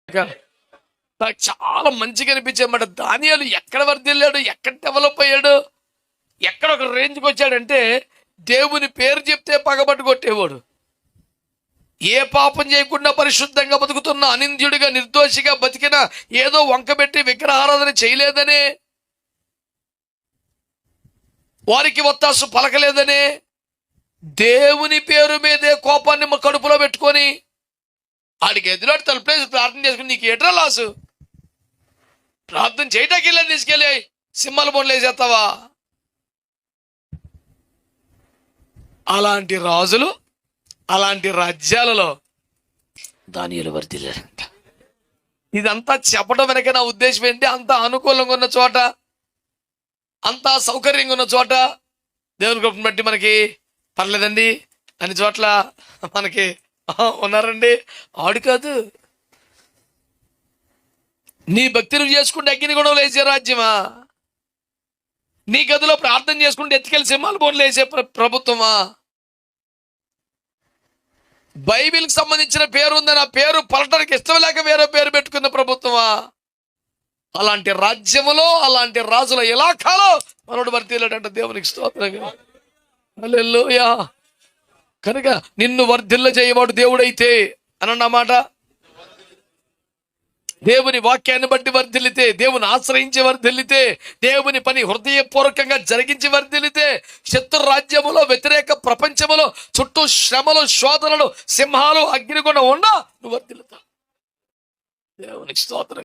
నాకు చాలా మంచిగా అనిపించేమాట. దానియేలు ఎక్కడ వర్ధిల్లాడు, ఎక్కడ డెవలప్ అయ్యాడు, ఎక్కడ ఒక రేంజ్కి వచ్చాడంటే దేవుని పేరు చెప్తే పగబట్టు కొట్టేవాడు. ఏ పాపం చేయకుండా పరిశుద్ధంగా బతుకుతున్న అనింద్యుడిగా నిర్దోషిగా బతికిన ఏదో వంకబెట్టి విగ్రహారాధన చేయలేదనే, వారికి ఒత్తాసు పలకలేదనే, దేవుని పేరు మీదే కోపాన్ని కడుపులో పెట్టుకొని ఆడికి ఎదురు తలుపులేసి ప్రార్థన చేసుకుని నీకు ఎట్రా లాసు, ప్రార్థన చేయటానికి వెళ్ళని తీసుకెళ్ళి సింహాల బొండలు వేసేస్తావా? అలాంటి రాజులు, అలాంటి రాజ్యాలలో దానియేలు వర్ధిల్లాడంట. ఇదంతా చెప్పడం వెనక నా ఉద్దేశం ఏంటి? అంత అనుకూలంగా ఉన్న చోట, అంత సౌకర్యంగా ఉన్న చోట దేవుని కృపను బట్టి మనకి పర్లేదండి అన్ని చోట్ల మనకి ఉన్నారండి. ఆడు కాదు, నీ భక్తి నువ్వు చేసుకుంటే అగ్ని కూడా వేసే రాజ్యమా? నీ గదిలో ప్రార్థన చేసుకుంటే ఎత్తుకెళ్ళి సింహాల బోన్లు వేసే ప్రభుత్వమా? బైబిల్కి సంబంధించిన పేరు ఉందని ఆ పేరు పలటానికి ఇష్టం లేక వేరే పేరు పెట్టుకున్న ప్రభుత్వమా? అలాంటి రాజ్యములో, అలాంటి రాజుల ఇలాఖాలో మనోడు వర్ధిల్లాడంట. దేవునికి స్తోత్రంగా. హల్లెలూయా. కనుక నిన్ను వర్ధిల్ల చేయవాడు దేవుడైతే అన్నమాట. దేవుని వాక్యాన్ని బట్టి వర్ధిల్లితే, దేవుని ఆశ్రయించి వర్ధిల్లితే, దేవుని పని హృదయపూర్వకంగా జరిగించి వర్ధిల్లితే, శత్రు రాజ్యములో, వ్యతిరేక ప్రపంచములో, చుట్టూ శ్రమలు, శోధనలు, సింహాలు, అగ్నిగుండం ఉండా నువ్వు వర్ధిల్లుతావు. దేవునికి స్తోత్రం.